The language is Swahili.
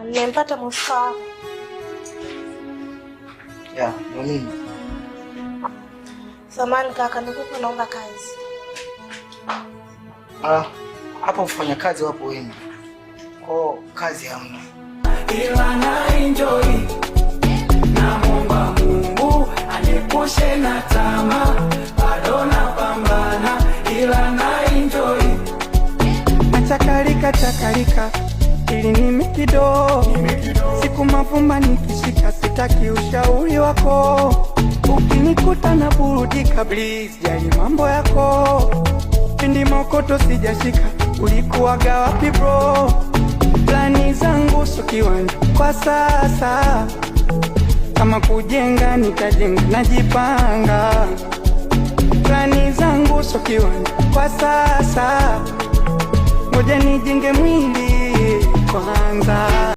nimempata Mustafa. Ya, nini? Samahani kaka, nilikuwa naomba kazi. Hapa ufanya kazi wapo wengi. Kwa kazi hamna. Ila na enjoy. Naomba Mungu aniepushe na tamaa. Bado napambana ila na enjoy. Chakalika ili nimikido siku mavumba nikishika, sitaki ushauri wako. Ukinikuta na burudika, please jali mambo yako. Pindi mokoto sijashika, ulikuwaga wapi bro? Plani zangu so kiwanja kwa sasa, kama kujenga nitajenga, najipanga. Plani zangu so kiwanja kwa sasa, ngoja nijenge mwili kwanza.